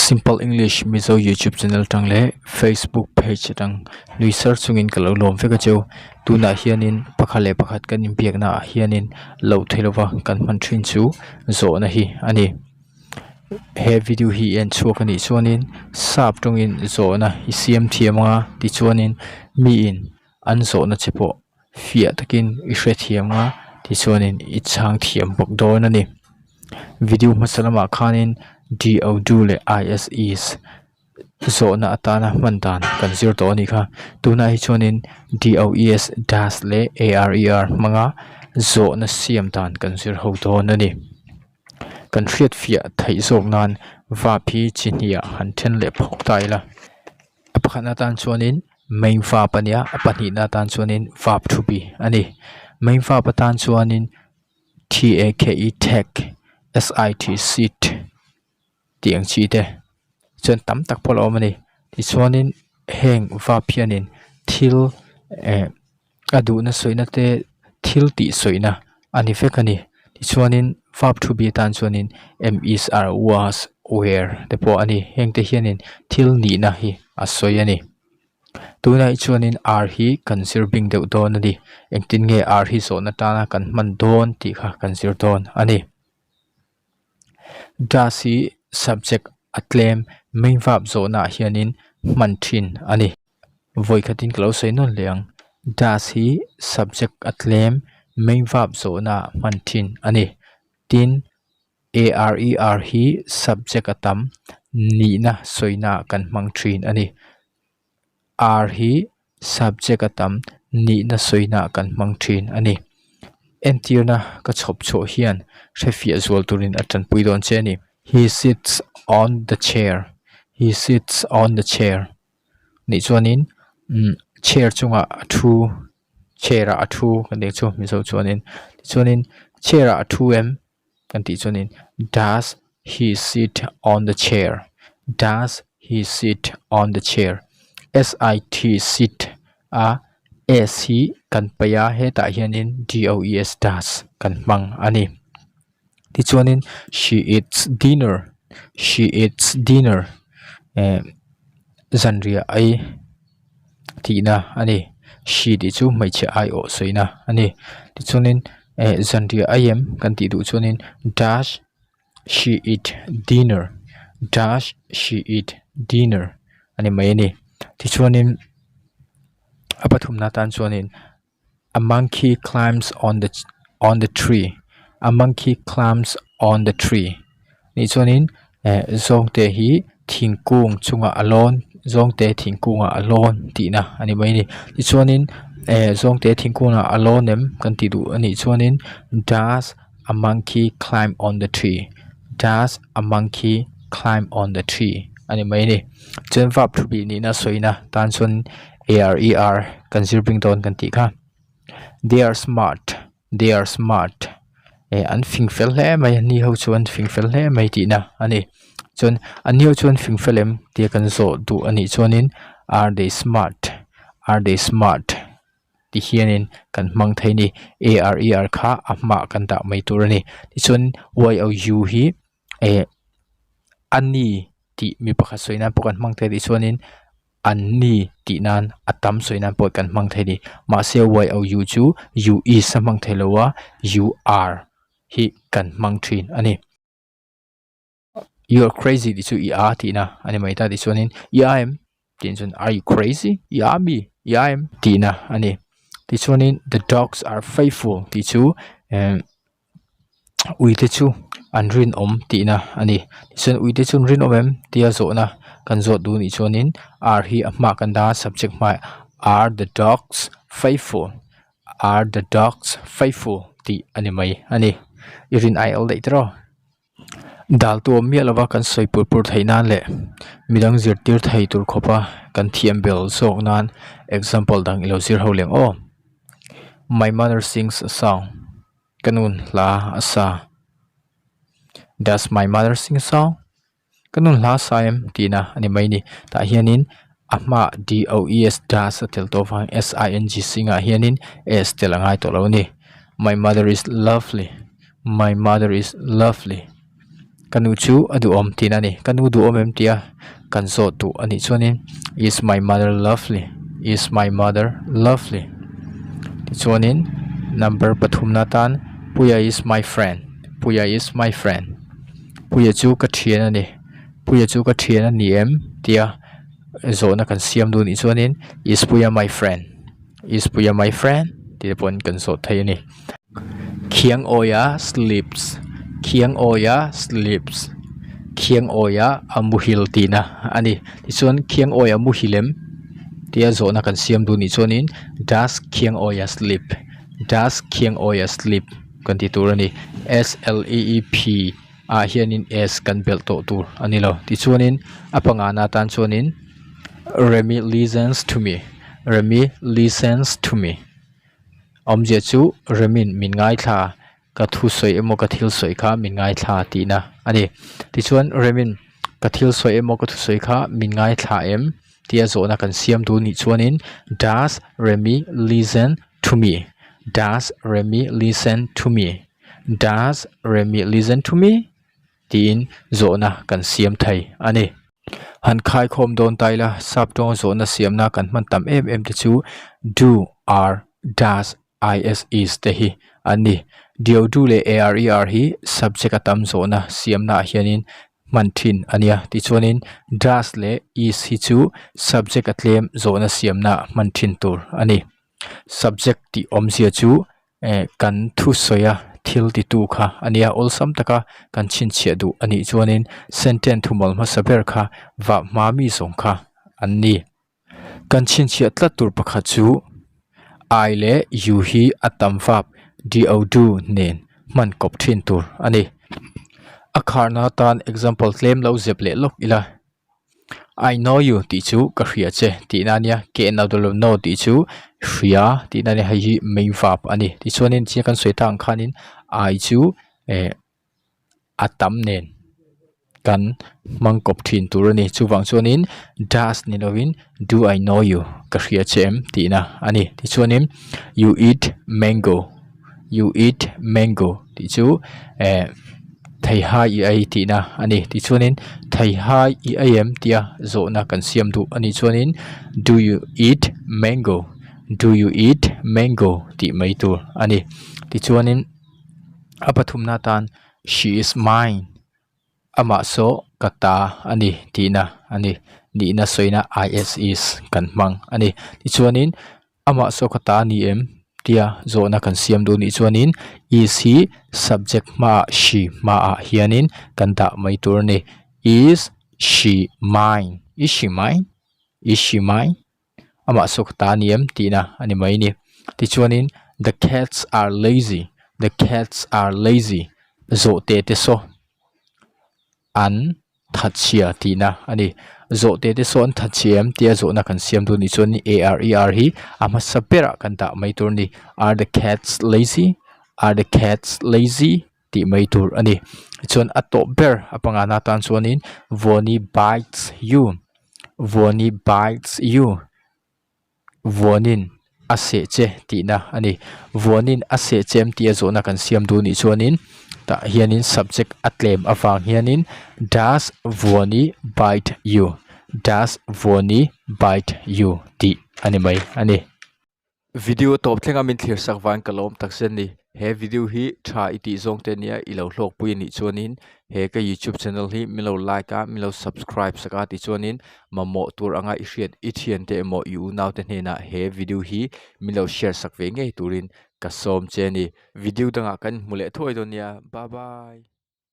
Simple English mizo YouTube channel tang le Facebook page tang research sungin kalo lom fe ka chu tuna hianin pakhale pakhat kan impiak na hianin lo thailowa kan man thin chu zo na hi ani he video hi en chu kan ni chuanin sap tungin zo na hi siam thiamanga ti chuanin mi in an zo na chepo fia takin I hre thiamanga ti chuanin I chang thiam bok do na ni video masalama khanin do le is zo na atana mandan kan zir to ni kha tuna hi chuanin dos das le arer manga zo na siam tan kan zir ho to na ni kan hriat fia thai zok nan va phi chinia han then le phok tai la apakhana tan chuanin main va pania apani na tan chuanin verb to be ani main va patan chuanin take sit tiang chi te chen tam tak polo mani ti chuanin heng va phianin thil adu na soina te thil ti soina ani fekani ti chuanin verb to be tan chuanin is are was were te po ani heng te hianin thil ni na hi asoi ani tuna I chuanin are hi conserving deuh don ani engtin nge are hi zo na ta na kan man don ti kha consider don ani dasi subject atlem main verb zo na hianin manthin ani voi khatin close non leang das hi subject atlem main verb zo na manthin ani tin arer hi subject atam ni na soina kan mangthin ani are hi subject atam ni na soina kan mangthin ani entirna ka chhop cho hian refia zual turin atan puidon cheni he sits on the chair he sits on the chair ni chuanin chair chunga thu chair a thu kan de chu mi zo chuanin chair a thu em kan ti chuanin does he sit on the chair does he sit on the chair sit a s hi kan paya he ta hianin dos does kan mang ani ti chuanin she eats dinner zanria ai tina ani she di chu mai che ai o soina ani ti chuanin zanria ayem kan ti du chuanin does she eat dinner ani mai ni ti chuanin apathum na tan chuanin a monkey climbs on the tree a monkey climbs on the tree ni chuanin zongte hi thingkung chunga alon zongte thingkunga alon tina ani mai ni ti chuanin zongte thingkunga alon em kan ti du ani chuanin does a monkey climb on the tree does a monkey climb on the tree ani mai ni chen verb to be ni na soina tan chun arer conserving don kan ti kha they are smart an fingfel hle mai ni ho chuan fingfel hle mai ti na ani chun ani ho chuan fingfelem ti kan zo du ani chuanin are they smart ti hianin kan mang thei ni arer kha amma kan da mai tur ani ti chun you hi ani ti mi pakha soina pokan mang thei ti chuanin anni ti nan atam soina po kan mang thei ni ma se you chu you is mang thei lowa you are hi kan mang thin ani you are crazy ti chu I ti na ani mai ta ti chuanin I am tin chun are you crazy me I am ti na ani ti chuanin the dogs are faithful ti chu ui te chu an rin om ti na ani ti chun ui te chun rin om em tia zo na kan zo du ni chuanin are hi amma kan da subject mai are the dogs faithful ti ani mai ani irin il leitro dal tu mi lawa kan soipur pur thainan le midang zirtir thai tur khopa kan thiam bel sok nan example dang ilo zir holeng o my mother sings a song kanun la asa does my mother sing a song kanun la saim tina ani mai ni ta hianin amma dos das tel to phang sing singa hianin s telangai to lo ni my mother is lovely kanu chu adu om tina ni kanu du om em tia kan zo tu ani chuanin is my mother lovely, is my mother lovely. Ti chuanin number pathumna tan puya is my friend, puya is my friend. Puya chu ka thian ani, puya chu ka thian ani em tia zo na kan siam du ni chuanin is puya my friend, is puya my friend ti pon kan zo thai ani. Khiang oya sleeps, khiang oya sleeps, khiang oya amuhil tina ani ti chuan khiang oya muhilem tia zo na kan siam du ni chuanin does khiang oya sleep, does khiang oya sleep kan ti tur ani sleep a hianin s kan bel to tur ani lo ti chuanin apanga na tan chuanin Remy listens to me, Remy listens to me. Omje chu Remin min ngai tha ka thu soi emo ka thil soi kha min ngai tha ti na ani ti chuan Remin ka thil soi emo ka thu soi kha min ngai tha em tia zo na kan siam tu ni chuanin does Remy listen to me, does Remy listen to me, does Remy listen to me tin zo na kan siam thai ani. Han khai khom don tai la sap tong zo na siam na kan man tam em te chu do are does is te hi ani dio du le er hi subject atam zo na siam na hianin manthin ania ti chuanin does le is hi chu subject atlem zo na siam na manthin tur ani. Subject ti omzia chu kan thu soya thil ti tu kha ania olsam taka kan chin chia du ani chuanin sentence thumol ma saber kha va ma mi song kha ani kan chin chia tla tur pakha chu I le you hi atam vap do do nen man kop thin tur ani. Akharna tan example claim lo zep le lok ila I know you ti chu ka hria che ti na nia ke na do no ti chu hria ti na ni hi main vap ani ti chuanin chi kan soi tang khanin I chu atam nen kan mang kop thin tur ani chu wang chuanin does ni lovin do I know you ka hria chem ti na ani ti chuanin you eat mango, you eat mango ti chu thai hai I ai ti na ani ti chuanin thai hai I ai em tia zo na kan siam du ani chuanin do you eat mango, do you eat mango ti mai tur ani ti chuanin apathum na tan she is mine ama so kata ani tina ani ni na soina is kan mang ani ti chuanin ama so kata ni em tia zo na kan siam du ni chuanin is hi subject ma she ma a hianin kan da mai tur ni is she mine, is she mine, is she mine ama so kata ni em tina ani mai ni ti chuanin the cats are lazy, the cats are lazy zo te so an thachia tina ani zo te so an thachiem tia zo na kan siam du ni chuan ni er hi ama sapera kan da mai tur ni are the cats lazy, are the cats lazy ti mai tur ani chuan atop ber apanga na tan chuanin Voni bites you, Voni bites you vonin ase che tina ani vonin ase chem tia zo na kan siam du ni chuanin ta hianin subject atlem awang hianin does Voni bite you, does Voni bite you ti ani mai ani. Video top thlenga min thlir sakwan kalom taksen ni he video hi tha iti zong te nia ilo hlok pui ni chuanin he ka YouTube channel hi milo like a milo subscribe saka ti chuanin mamo tur anga i hriat I thian te emo yu naw te hna he video hi milo share sak ve ngei turin ka som che ni video danga kan mule thoi don nia bye bye.